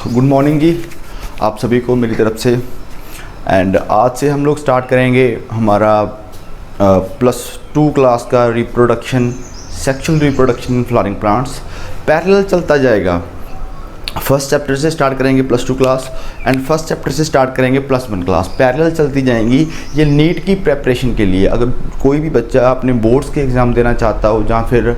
Good morning जी आप सभी को मेरी तरफ से। एंड आज से हम लोग स्टार्ट करेंगे हमारा +2 क्लास का reproduction, sexual reproduction in flowering plants. Parallel चलता जाएगा। फर्स्ट चैप्टर से स्टार्ट करेंगे +2 क्लास एंड फर्स्ट चैप्टर से स्टार्ट करेंगे +1 क्लास। पैरेलल चलती जाएंगी। ये नीट की प्रेपरेशन के लिए, अगर कोई भी बच्चा अपने बोर्ड्स के एग्ज़ाम देना चाहता हो या फिर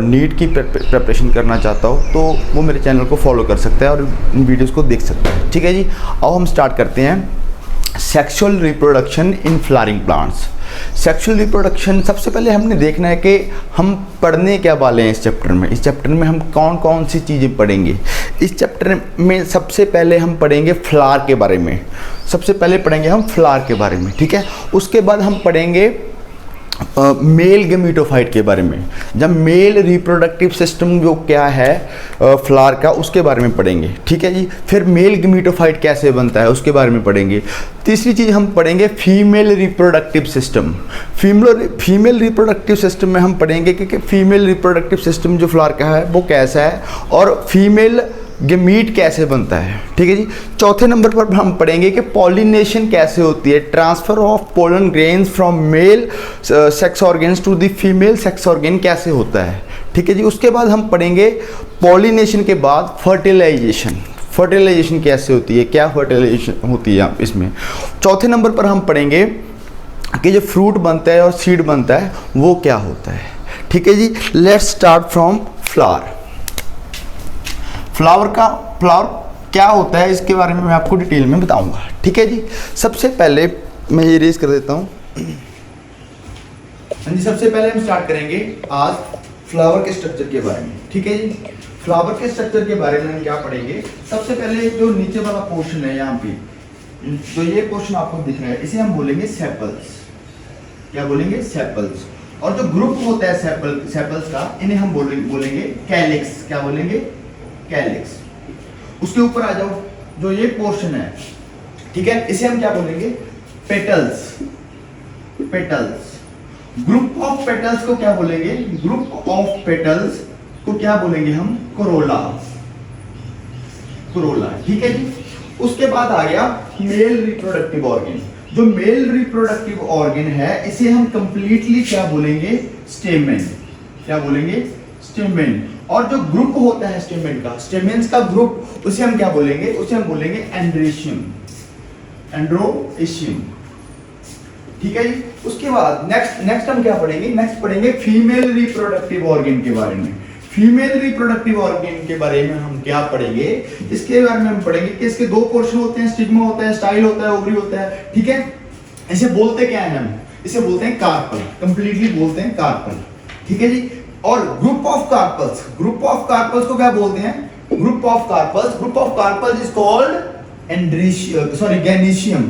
नीट की प्रेपरेशन करना चाहता हो तो वो मेरे चैनल को फॉलो कर सकता है और इन वीडियोस को देख सकता है। ठीक है जी, अब हम स्टार्ट करते हैं sexual reproduction in flowering plants. Sexual reproduction सबसे पहले हमने देखना है कि हम पढ़ने क्या वाले हैं इस चैप्टर में। इस चैप्टर में हम कौन कौन सी चीज़ें पढ़ेंगे। इस चैप्टर में सबसे पहले हम पढ़ेंगे फ्लावर के बारे में। सबसे पहले पढ़ेंगे हम फ्लावर के बारे में, ठीक है। उसके बाद हम पढ़ेंगे मेल गेमेटोफाइट के बारे में। जब मेल रिप्रोडक्टिव सिस्टम जो क्या है फ्लावर का, उसके बारे में पढ़ेंगे, ठीक है जी। फिर मेल गेमेटोफाइट कैसे बनता है उसके बारे में पढ़ेंगे। तीसरी चीज़ हम पढ़ेंगे female reproductive system. Female reproductive system में हम पढ़ेंगे कि फीमेल रिप्रोडक्टिव सिस्टम जो फ्लावर का है वो कैसा है और फीमेल गेमीट कैसे बनता है, ठीक है जी। चौथे नंबर पर हम पढ़ेंगे कि पॉलिनेशन कैसे होती है, transfer of pollen grains from male sex organs to the female sex organ कैसे होता है, ठीक है जी। उसके बाद हम पढ़ेंगे पॉलिनेशन के बाद फर्टिलाइजेशन कैसे होती है, क्या फर्टिलाइजेशन होती है इसमें। चौथे नंबर पर हम पढ़ेंगे कि जो फ्रूट बनता है और सीड बनता है वो क्या होता है, ठीक है जी। Let's start from flower. Flower क्या होता है इसके बारे में मैं आपको डिटेल में बताऊंगा, ठीक है जी। सबसे पहले मैं ये रेज कर देता हूँ। हाँ जी, सबसे पहले हम स्टार्ट करेंगे आज फ्लावर के स्ट्रक्चर के बारे में, ठीक है जी। फ्लावर के स्ट्रक्चर के बारे में हम क्या पढ़ेंगे। सबसे पहले जो नीचे वाला पोर्शन है यहाँ पे, तो ये पोर्शन आपको दिख रहा है, इसे हम बोलेंगे सेपल्स। क्या बोलेंगे? सेपल्स। और जो ग्रुप होता है सेपल्स का, इन्हें हम बोलेंगे कैलिक्स। क्या बोलेंगे? कैलिक्स। उसके ऊपर आ जाओ, जो ये पोर्शन है, ठीक है, इसे हम क्या बोलेंगे? पेटल्स। ग्रुप ऑफ पेटल्स को क्या बोलेंगे? ग्रुप ऑफ पेटल्स को क्या बोलेंगे हम? कोरोला, ठीक है जी। उसके बाद आ गया मेल रिप्रोडक्टिव ऑर्गन। जो मेल रिप्रोडक्टिव ऑर्गन है इसे हम कंप्लीटली क्या बोलेंगे? स्टेमेन। क्या बोलेंगे? स्टेमेन। और जो ग्रुप होता है स्टेमेन्स का ग्रुप, उसे हम क्या बोलेंगे? उसे हम बोलेंगे एंड्रोएशियम, ठीक है जी। उसके बाद नेक्स्ट हम क्या पढ़ेंगे? नेक्स्ट पढ़ेंगे फीमेल रिप्रोडक्टिव ऑर्गन के बारे में। फीमेल रिप्रोडक्टिव ऑर्गन के बारे में हम क्या पढ़ेंगे? इसके बारे में हम पढ़ेंगे कि इसके दो पोर्शन होते हैं, स्टिग्मा होता है, स्टाइल होता है, ओवरी होता है, ठीक है। इसे बोलते क्या है? हम इसे बोलते हैं कार्पल। कंप्लीटली बोलते हैं कार्पल, ठीक है जी। और ग्रुप ऑफ कार्पल्स को क्या बोलते हैं? Group of carpels is called gynoecium.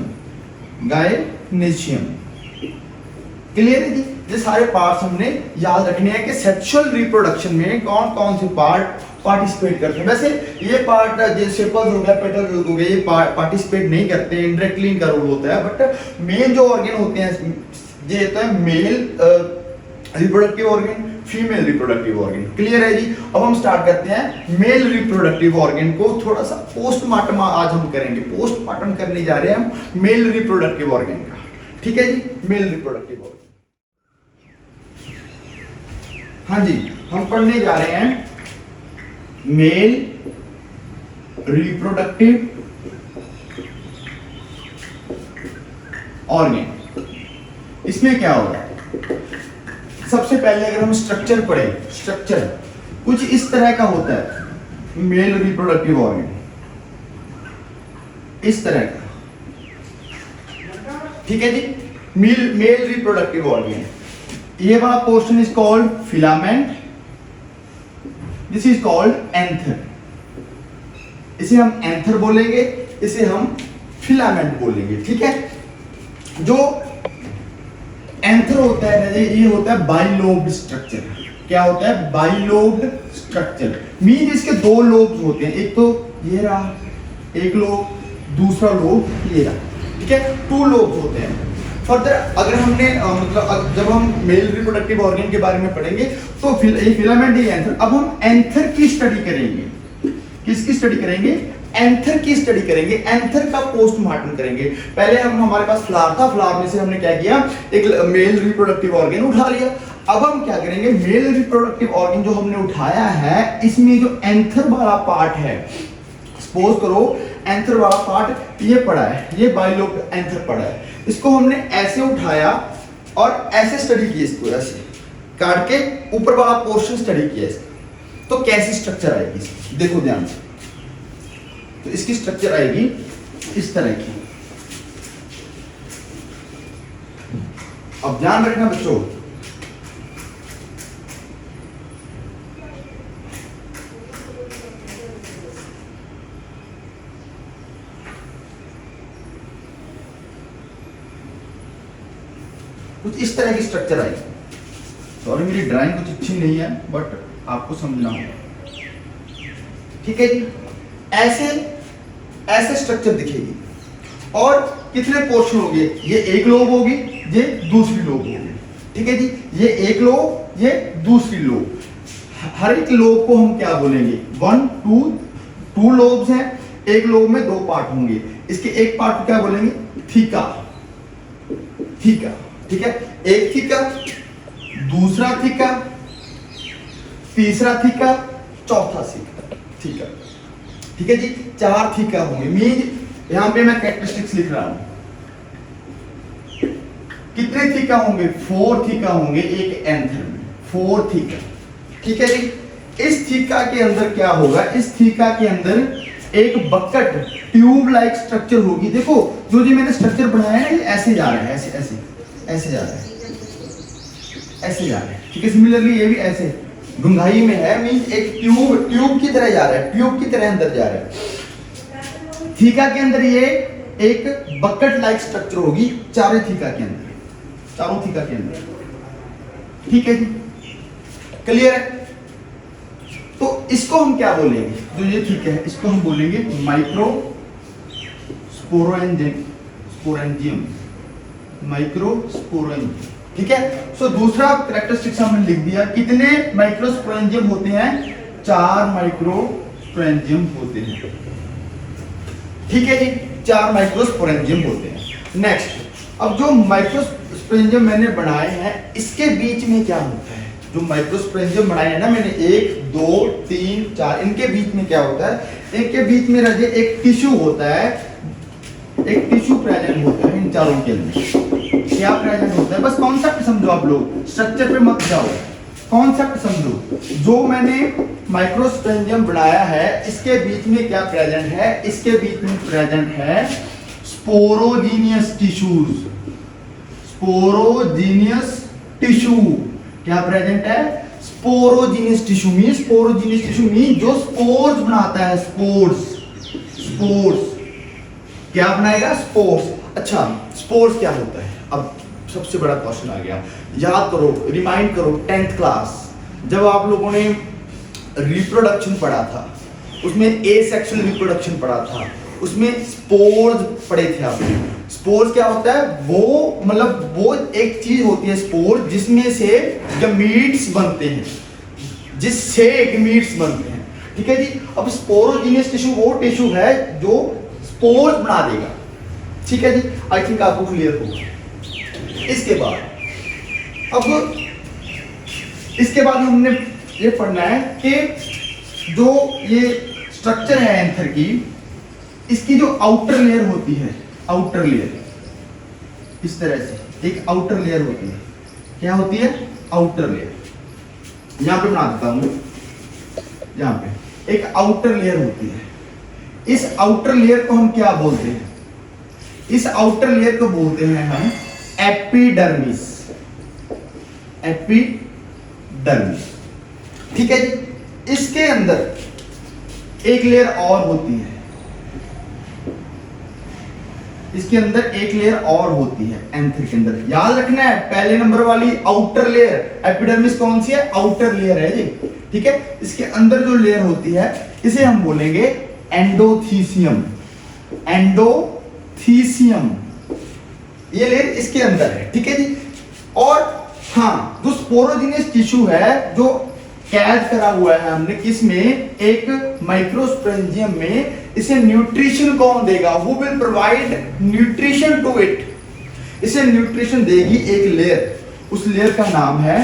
Clear है जी। ये सारे पार्ट्स हमने याद रखने हैं कि सेक्सुअल रिप्रोडक्शन में कौन कौन से पार्ट पार्टिसिपेट करते हैं। वैसे ये पार्ट जैसे सेपल्स हो गया, पेटल्स हो गए, ये पार्टिसिपेट नहीं करते, इनडायरेक्टली इनका रोल होता है। बट मेन जो ऑर्गन होते हैं ये होता है male reproductive organ, female reproductive organ. Clear है जी। अब हम स्टार्ट करते हैं मेल रिप्रोडक्टिव ऑर्गन को। थोड़ा सा पोस्टमार्टम आज हम करेंगे। पोस्टमार्टम करने जा रहे हैं हम मेल रिप्रोडक्टिव ऑर्गन का, ठीक है जी। मेल रिप्रोडक्टिव ऑर्गन, हाँ जी, हम पढ़ने जा रहे हैं मेल रिप्रोडक्टिव ऑर्गन। इसमें क्या होगा? सबसे पहले अगर हम स्ट्रक्चर पढ़े, स्ट्रक्चर कुछ इस तरह का होता है। मेल रिप्रोडक्टिव ऑर्गन इस तरह का, ठीक है जी। मेल रिप्रोडक्टिव ऑर्गन, ये वाला portion is called filament, this is called anther. इसे हम एंथर बोलेंगे, इसे हम फिलामेंट बोलेंगे, ठीक है। जो एंथर होता है ये होता है बाइलोब्ड स्ट्रक्चर। क्या होता है? बाइलोब्ड स्ट्रक्चर मीन इसके दो लोब्स होते हैं। एक तो ये रहा एक लोब, दूसरा लोब ये रहा, ठीक है। 2 लोब्स होते हैं। फर्दर अगर हमने मतलब जब हम मेल रिप्रोडक्टिव ऑर्गन के बारे में पढ़ेंगे तो ये फिलामेंट, ये एंथर। अब हम एंथर की स्टडी करेंगे। किसकी स्टडी करेंगे? एंथर की स्टडी करेंगे, एंथर का पोस्टमार्टम करेंगे। पहले हमारे पास फ्लावर था, फ्लावर में से हमने क्या किया, एक मेल रिप्रोडक्टिव ऑर्गन उठा लिया। अब हम क्या करेंगे, मेल रिप्रोडक्टिव ऑर्गन जो हमने उठाया है, इसमें जो एंथर वाला पार्ट है, सपोज करो एंथर वाला पार्ट ये पड़ा है, ये बाइलोब एंथर पड़ा है, इसको हमने ऐसे उठाया और ऐसे स्टडी किया, इसको ऐसे काट के ऊपर वाला पोर्शन स्टडी किया इसका, तो कैसी स्ट्रक्चर आएगी इसकी, देखो ध्यान से। तो इसकी स्ट्रक्चर आएगी इस तरह की। अब ध्यान रखना बच्चों, कुछ इस तरह की स्ट्रक्चर आएगी। सॉरी मेरी ड्राइंग कुछ अच्छी नहीं है, बट आपको समझना होगा, ठीक है जी। ऐसे ऐसे स्ट्रक्चर दिखेगी और कितने पोर्शन होंगे, ये एक लोब होगी, ये दूसरी लोब होगी, ठीक है जी। ये एक लोब, ये दूसरी लोब। हर एक लोब को हम क्या बोलेंगे, 1 2 लोब्स हैं, एक लोब में 2 पार्ट होंगे। इसके एक पार्ट को क्या बोलेंगे, थीका, थीका, ठीक है। एक थीका, दूसरा थीका, तीसरा थीका, चौथा थीका, ठीक है जी। 4 थीका होंगे। मीन यहां पे मैं कैरेक्टरिस्टिक्स लिख रहा हूं, कितने थीका होंगे, 4 थीका होंगे एक एंथर में, 4 थीका, ठीक है जी। इस थीका के अंदर क्या होगा, इस थीका के अंदर एक बकेट ट्यूब लाइक स्ट्रक्चर होगी। देखो जो जी मैंने स्ट्रक्चर बनाया है ना, ये ऐसे जा रहा है, ऐसे ऐसे ऐसे जा रहा है, ऐसे जा रहा है, ठीक है। सिमिलरली ये भी ऐसे डूंघाई में है, मीन एक ट्यूब की तरह जा रहा है, ट्यूब की तरह अंदर जा रहा है। थीका के अंदर ये एक बकेट लाइक स्ट्रक्चर होगी, चारों थीका के अंदर, चारों थीका के अंदर, ठीक है जी। क्लियर है। तो इसको हम क्या बोलेंगे, जो ये थीका है इसको हम बोलेंगे माइक्रो स्पोरेंजियम, माइक्रो स्पोरेंजियम, ठीक है। सो दूसरा कैरेक्टरिस्टिक्स हमने लिख दिया, कितने माइक्रोस्पोरेंजियम होते हैं, 4 माइक्रोस्पोरेंजियम होते हैं, ठीक है जी। 4 माइक्रोस्पोरेंजियम होते हैं। नेक्स्ट, अब जो माइक्रोस्पोरेंजियम मैंने बनाए हैं, इसके बीच में क्या होता है, जो माइक्रोस्पोरेंजियम बनाए हैं ना मैंने, 1 2 3 4, इनके बीच में क्या होता है, इनके बीच में रजे एक टिश्यू होता है, एक टिश्यू प्रेजेंट होता है इन चारों के अंदर। क्या प्रेजेंट होता है, बस कॉन्सेप्ट समझो आप लोग, स्ट्रक्चर पे मत जाओ, कॉन्सेप्ट समझो। जो मैंने माइक्रोस्पोरेंजियम बनाया है, इसके बीच में क्या प्रेजेंट है, इसके बीच में प्रेजेंट है स्पोरोजीनियस टिश्यूज, स्पोरोजीनियस टिश्यू क्या प्रेजेंट है, स्पोरोजीनियस टिश्यू मीन जो स्पोर्स बनाता है, स्पोर्स क्या बनाएगा, स्पोर्स। अच्छा स्पोर्स क्या होता है, अब सबसे बड़ा क्वेश्चन आ गया, याद करो, रिमाइंड करो 10th क्लास जब आप लोगों ने रिप्रोडक्शन पढ़ा था, उसमें एसेक्सुअल रिप्रोडक्शन पढ़ा था, उसमें स्पोर्स पढ़े थे आपने। स्पोर्स क्या होता है, वो मतलब वो एक चीज होती है स्पोर, जिसमें से गमीट्स बनते हैं, जिससे गमीट्स बनते हैं, ठीक है जी। अब स्पोरोजीनियस टिश्यू वो टिश्यू है जो स्पोर्स बना देगा, ठीक है जी। आई थिंक आपको क्लियर होगा। इसके बाद हमने ये पढ़ना है कि जो ये स्ट्रक्चर है एंथर की, इसकी जो आउटर लेयर होती है, आउटर लेयर इस तरह से एक आउटर लेयर होती है, क्या होती है, आउटर लेयर। यहां पे बना देता हूं, यहां पे एक आउटर लेयर होती है। इस आउटर लेयर को हम क्या बोलते हैं, इस आउटर लेयर को बोलते हैं हम एपिडर्मिस, एपिडर्मिस, ठीक है जी। इसके अंदर एक लेयर और होती है, इसके अंदर एक लेयर और होती है एंथर के अंदर, याद रखना है। पहले नंबर वाली आउटर लेयर एपिडर्मिस कौन सी है, आउटर लेयर है जी, ठीक है। इसके अंदर जो लेयर होती है इसे हम बोलेंगे एंडोथीसियम, एंडोथीसियम, ये लेयर इसके अंदर है, ठीक है जी। और हाँ, जो स्पोरोजीनियस टिश्यू है, जो कैद करा हुआ है हमने किस में, एक माइक्रोस्पोरेंजियम में। इसे न्यूट्रिशन कौन देगा, who will provide nutrition to it. इसे न्यूट्रिशन देगी एक लेयर, उस लेयर का नाम है,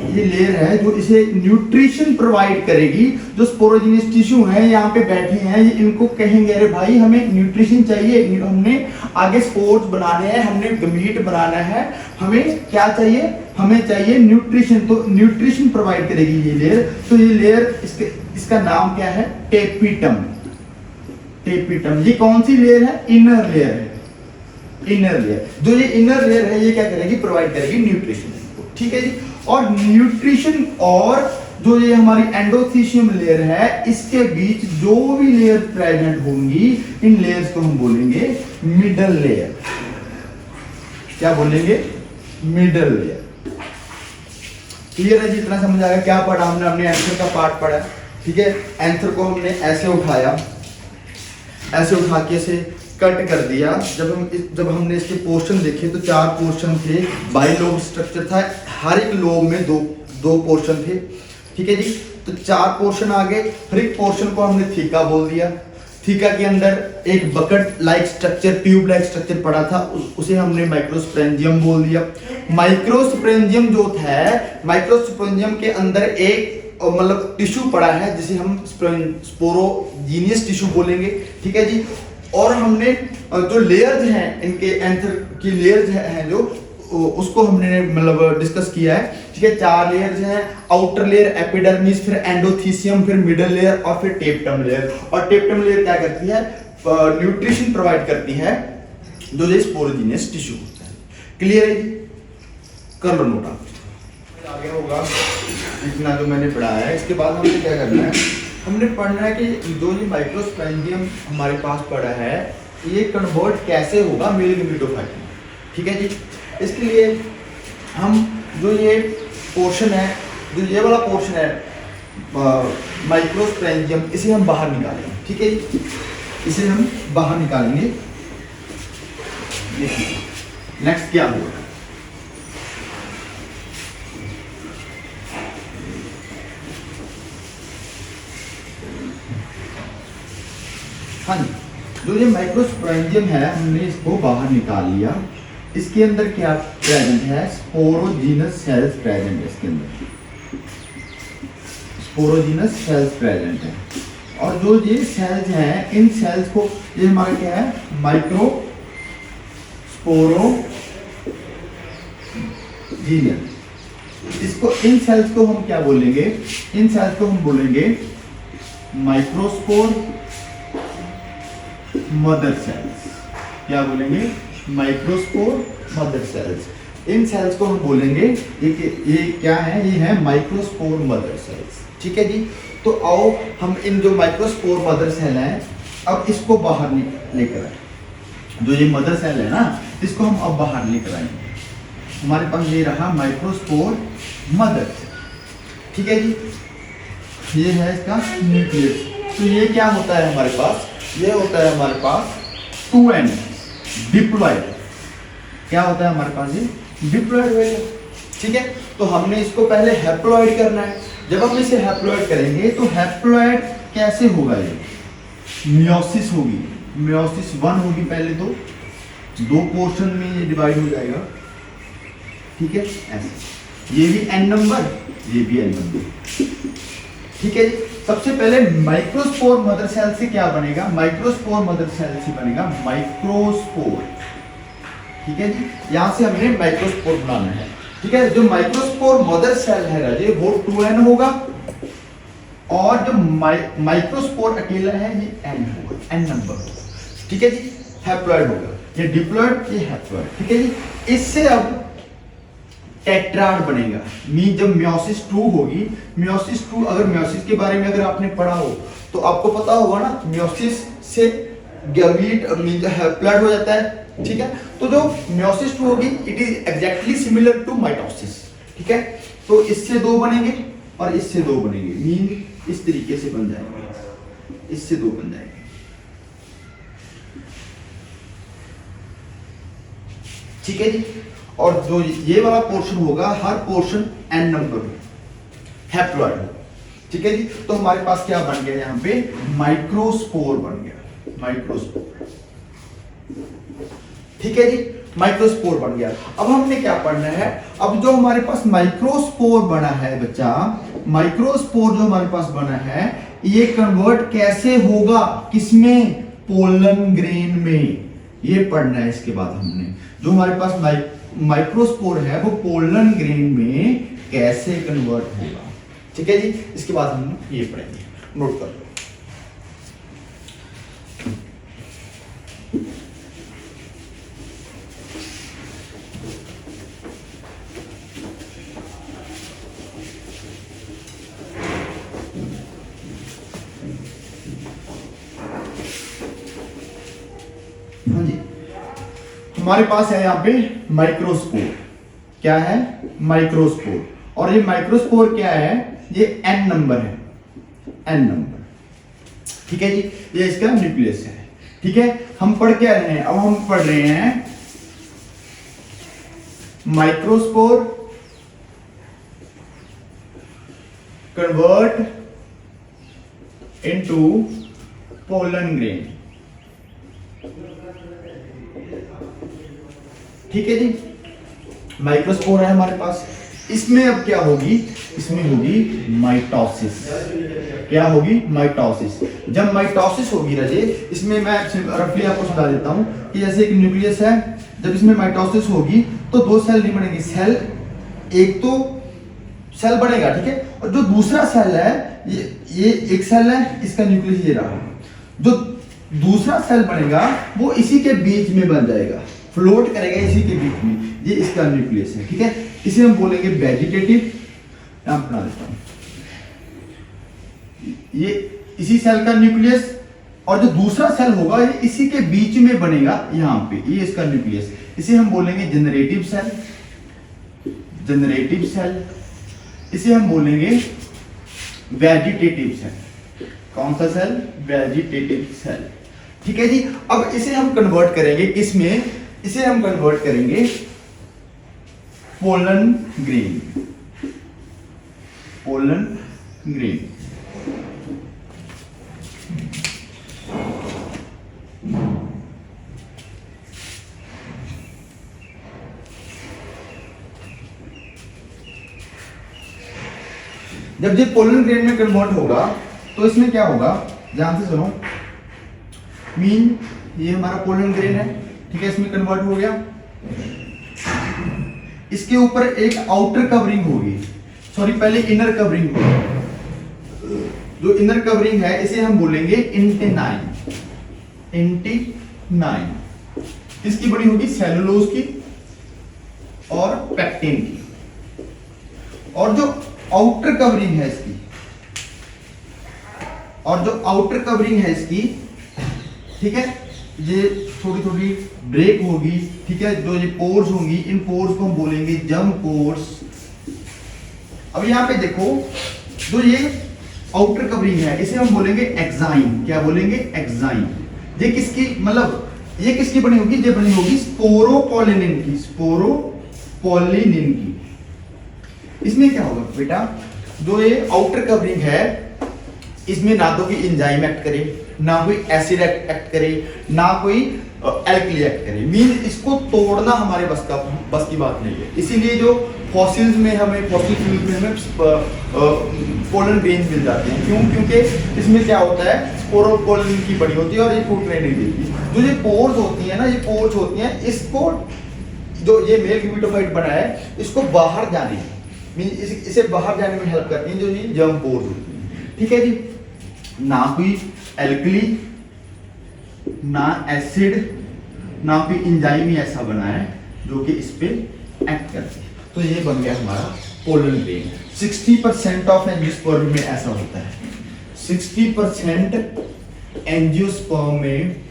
ये लेयर है जो इसे न्यूट्रिशन प्रोवाइड करेगी। जो स्पोरोजिनस टिश्यू है यहाँ पे बैठे हैं, ये इनको कहेंगे अरे भाई हमें न्यूट्रिशन चाहिए, हमने आगे स्पोर्स बनाने हैं, हमने मीट बनाना है, हमें क्या चाहिए, हमें चाहिए न्यूट्रिशन। तो न्यूट्रिशन प्रोवाइड करेगी ये लेयर। तो ये लेयर इसका नाम क्या है, टेपिटम। टेपिटम ये कौन सी लेयर है, इनर लेयर है। इनर लेयर, जो ये इनर लेयर है ये क्या करेगी, प्रोवाइड करेगी न्यूट्रिशन। ठीक है जी। और न्यूट्रिशन और जो ये हमारी एंडोथीशियम लेयर है, इसके बीच जो भी लेयर प्रेजेंट होंगी, इन लेयर्स को हम बोलेंगे मिडल लेयर। क्या बोलेंगे, मिडल लेयर। क्लियर है जी, इतना समझ आएगा। क्या पढ़ा हमने, अपने आंसर का पार्ट पढ़ा। ठीक है, आंसर को हमने ऐसे उठाया, ऐसे उठा के से कट कर दिया। जब हमने इसके पोर्शन देखे तो 4 पोर्शन थे, बाइलोब स्ट्रक्चर था, हर एक लोब में दो पोर्शन थे। ठीक है जी, तो 4 पोर्शन आ गए। हर एक पोर्शन को हमने थीका बोल दिया। थीका के अंदर एक bucket like structure, tube like structure पड़ा था, उसे हमने माइक्रोस्पोरेंजियम बोल दिया। माइक्रोस्पोरेंजियम जो था, माइक्रोस्पोरेंजियम के अंदर एक मतलब टिश्यू पड़ा है जिसे हम स्पोरोजीनियस टिश्यू बोलेंगे। ठीक है जी। और हमने जो लेयर्स हैं, इनके एंथर की लेयर्स हैं जो, उसको हमने मतलब डिस्कस किया है। ठीक है, 4 लेयर्स हैं, आउटर लेयर एपिडर्मिस, फिर एंडोथीसियम, फिर मिडल लेयर और फिर टेप्टम लेयर। और टेप्टम लेयर क्या करती है, न्यूट्रिशन प्रोवाइड करती है जो ये स्पोरोजीनियस टिश्यू होता है। क्लियर है जी, कर लो नोट आप। आगे होगा इतना जो मैंने पढ़ाया है। इसके बाद हमें क्या करना है, हमने पढ़ना है कि जो ये माइक्रोस्पोरेंजियम हमारे पास पड़ा है, ये कन्वर्ट कैसे होगा मिल्क मीटोफाइट में। ठीक है जी। इसके लिए हम जो ये पोर्शन है, जो ये वाला पोर्शन है माइक्रोस्पोरेंजियम, इसे हम बाहर निकालेंगे। ठीक है जी, इसे हम बाहर निकालेंगे। देखिए नेक्स्ट क्या होगा, हाँ जी, जो ये माइक्रोस्पोरेंजियम है हमने इसको बाहर निकाल लिया। इसके अंदर क्या प्रेजेंट है, स्पोरोजीनस सेल्स प्रेजेंट है। इसके अंदर स्पोरोजीनस सेल्स प्रेजेंट है। और जो ये सेल्स हैं, इन सेल्स को, ये हमारा क्या है, माइक्रो स्पोरोजीनियस। इसको, इन सेल्स को हम क्या बोलेंगे, इन सेल्स को हम बोलेंगे माइक्रोस्पोर मदर सेल्स। क्या बोलेंगे, माइक्रोस्पोर मदर सेल्स। इन सेल्स को हम बोलेंगे, ये क्या है, ये है माइक्रोस्पोर मदर सेल्स। ठीक है जी। तो आओ हम इन जो माइक्रोस्पोर मदर सेल हैं, अब इसको बाहर लेकर आए। जो ये मदर सेल है ना, इसको हम अब बाहर लेकर आएंगे। हमारे पास ये रहा माइक्रोस्पोर मदर सेल। ठीक है जी, ये है इसका न्यूक्लियस। तो ये क्या होता है हमारे पास, ये होता है हमारे पास 2 एंड डिप्लॉयड। क्या होता है हमारे पास, ये डिप्लॉयड होगा। ठीक है, तो हमने इसको पहले हैप्लॉयड करना है। जब हम इसे हैप्लॉयड करेंगे तो हैप्लॉयड कैसे होगा, ये मियोसिस होगी, मियोसिस 1 होगी। पहले तो 2 पोर्शन में ये डिवाइड हो जाएगा। ठीक है, ऐसे ये भी n नंबर, ये भी n नंबर। ठीक है जी। सबसे पहले माइक्रोस्पोर मदर सेल से क्या बनेगा, माइक्रोस्पोर मदर सेल से बनेगा माइक्रोस्पोर। ठीक है जी, यहां से हमने माइक्रोस्पोर बनाना है। ठीक है, जो माइक्रोस्पोर मदर सेल है राजे, वो 2n होगा। और जो माइक्रोस्पोर अकेला है, ये n होगा, n नंबर। ठीक है जी, हैप्लॉयड होगा, ये डिप्लॉयड, ये हैप्लॉयड। ठीक है जी। इससे अब टेट्राड बनेगा। जब मियोसिस 2 होगी, मियोसिस 2, अगर मियोसिस के बारे में अगर आपने पढ़ा हो तो आपको पता होगा ना, मियोसिस से गैमीट हैप्लॉयड हो जाता है। ठीक है, तो जो मियोसिस 2 होगी, it is exactly similar to mitosis. ठीक है, तो इससे 2 बनेंगे और इससे 2 बनेंगे, मीन इस तरीके से बन जाएंगे, इससे 2 बन जाएंगे। ठीक है जी। और जो ये वाला पोर्शन होगा, हर पोर्शन n नंबर हैप्लॉइड हो। ठीक है जी, तो हमारे पास क्या बन गया यहाँ पे, माइक्रोस्पोर बन गया, माइक्रोस्पोर। ठीक है जी, माइक्रोस्पोर बन गया। अब हमने क्या पढ़ना है, अब जो हमारे पास माइक्रोस्पोर बना है बच्चा, माइक्रोस्पोर जो हमारे पास बना है, ये कन्वर्ट कैसे होगा, किसमें, पोलन ग्रेन में, ये पढ़ना है। इसके बाद हमने जो हमारे पास माइक्रोस्पोर है वो पोलन ग्रेन में कैसे कन्वर्ट होगा। ठीक है जी, इसके बाद हम ये पढ़ेंगे, नोट कर लो। हाँ जी, हमारे पास है यहाँ पे माइक्रोस्पोर। क्या है, माइक्रोस्पोर। और ये माइक्रोस्पोर क्या है, ये एन नंबर है, एन नंबर। ठीक है जी, ये इसका न्यूक्लियस है। ठीक है, हम पढ़ क्या रहे हैं, अब हम पढ़ रहे हैं microspore convert into pollen grain. ठीक है जी, माइक्रोस्पोर है हमारे पास। इसमें अब क्या होगी, इसमें होगी माइटोसिस। क्या होगी, माइटोसिस। जब माइटोसिस होगी राजे, इसमें मैं रफली आपको समझा देता हूं कि जैसे एक न्यूक्लियस है, जब इसमें माइटोसिस होगी तो दो सेल नहीं बनेंगे। सेल, एक तो सेल बनेगा, ठीक है, और जो दूसरा सेल है, ये एक सेल है, इसका न्यूक्लियस ये रहा। जो दूसरा सेल बनेगा वो इसी के बीच में बन जाएगा, फ्लोट करेगा इसी के बीच में, ये इसका न्यूक्लियस है। ठीक है, इसे हम बोलेंगे वेजिटेटिव। नाम बना देता हूं, ये इसी सेल का न्यूक्लियस, और जो दूसरा सेल होगा ये इसी के बीच में बनेगा, यहां पे ये इसका न्यूक्लियस। इसे हम बोलेंगे जनरेटिव सेल, जनरेटिव सेल। इसे हम बोलेंगे वेजिटेटिव सेल। कौन सा सेल, वेजिटेटिव सेल। ठीक है जी, अब इसे हम कन्वर्ट करेंगे किसमें, इसे हम कन्वर्ट करेंगे पोलन ग्रेन, पोलन ग्रेन। जब ये पोलन ग्रेन में कन्वर्ट होगा तो इसमें क्या होगा, ध्यान से सुनो। मीन ये हमारा पोलन ग्रेन है, ठीक है, इसमें कन्वर्ट हो गया। इसके ऊपर एक आउटर कवरिंग होगी, सॉरी पहले इनर कवरिंग होगी। जो इनर कवरिंग है इसे हम बोलेंगे इंटेनाइन, इंटेनाइन। इसकी बनी होगी सेलुलोज की और पेक्टिन की। और जो आउटर कवरिंग है इसकी, और जो आउटर कवरिंग है इसकी, ठीक है, ये थोड़ी थोड़ी ब्रेक होगी। ठीक है, जो ये पोर्स होंगी, इन पोर्स को हम बोलेंगे जम पोर्स। अब यहां पे देखो, जो ये आउटर कवरिंग है इसे हम बोलेंगे एक्साइन। क्या बोलेंगे, एक्साइन। ये किसकी, मतलब ये किसकी बनी होगी, ये बनी होगी स्पोरोपोलिनिन की, स्पोरोपोलिनिन की। इसमें क्या होगा बेटा, जो ये आउटर कवरिंग है इसमें ना तो कोई एंजाइम एक्ट करे, ना कोई एसिड एक्ट करे, ना कोई एल्कली एक्ट करे। मीन इसको तोड़ना हमारे बस की बात नहीं है। इसीलिए जो फॉसिल्स में हमें, फॉसिल फ्यूल में हमें पोलन ग्रेन मिल जाते हैं। क्यों, क्योंकि इसमें क्या होता है, स्पोरोपोलिन की बड़ी होती है और ये फूटने नहीं देती। जो ये पोर्स होती है ना, ये पोर्स होती हैं, इसको जो ये मेल गिमेटोफाइट बना है इसको बाहर जाने, मीन इसे बाहर जाने में हेल्प करती हैं जो ये जर्म पोर्स होती हैं। ठीक है जी, ना कोई एल्कली, ना एसिड, ना कोई एंजाइम ही ऐसा बना है जो कि इस पे एक्ट करती है। तो ये बन गया हमारा पोलन ग्रेन। 60% ऑफ एंजियोस्पर्म में ऐसा होता है, 60% एंजियोस्पर्म में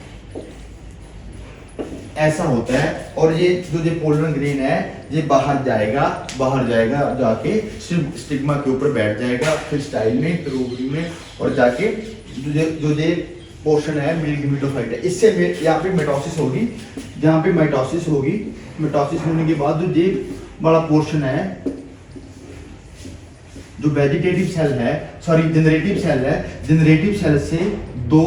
ऐसा होता है। और ये जो पोलन ग्रेन है ये बाहर जाएगा, जाके स्टिग्मा के ऊपर बैठ जाएगा, फिर स्टाइल में, फिर ओवरी में, और जाके जो ये पोर्शन है मेल गिमेटोफाइट है, इससे यहाँ पे मिटोसिस होगी। जहाँ पे मिटोसिस होगी, मिटोसिस होने के बाद जो ये बड़ा पोर्शन है, जो वेजिटेटिव सेल है, सॉरी जनरेटिव सेल है, जनरेटिव सेल से 2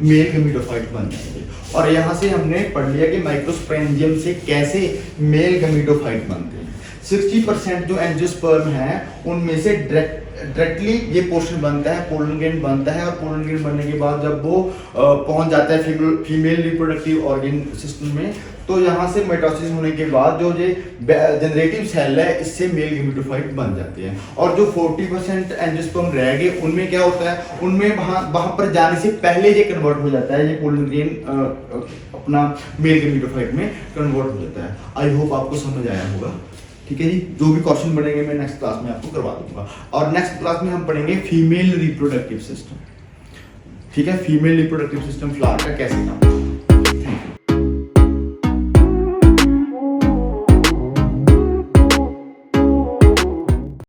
मेल गमीटोफाइट बन जाएंगे। और यहाँ से हमने पढ़ लिया कि माइक्रोस्पोरेंजियम से कैसे मेल गमीटोफाइट बनते हैं। 60% जो एंजियोस्पर्म है उनमें से डायरेक्टली ये पोर्शन बनता है, पोलन ग्रेन बनता है, और पोलन ग्रेन बनने के बाद जब वो पहुंच जाता है फीमेल रिप्रोडक्टिव ऑर्गन सिस्टम में, तो यहाँ से माइटोसिस होने के बाद जो ये जनरेटिव सेल है इससे मेल गमीटोफाइट बन जाते हैं। और जो 40% एंजियोस्पर्म रह गए उनमें क्या होता है, उनमें वहाँ पर जाने से पहले ये कन्वर्ट हो जाता है, ये पोलन ग्रेन अपना मेल गमीटोफाइट में कन्वर्ट हो जाता है। आई होप आपको समझ आया होगा। ठीक है जी, जो भी क्वेश्चन बनेंगे मैं नेक्स्ट क्लास में आपको करवा दूंगा। और नेक्स्ट क्लास में हम पढ़ेंगे फीमेल रिप्रोडक्टिव सिस्टम। ठीक है, फीमेल रिप्रोडक्टिव सिस्टम फ्लावर का कैसे काम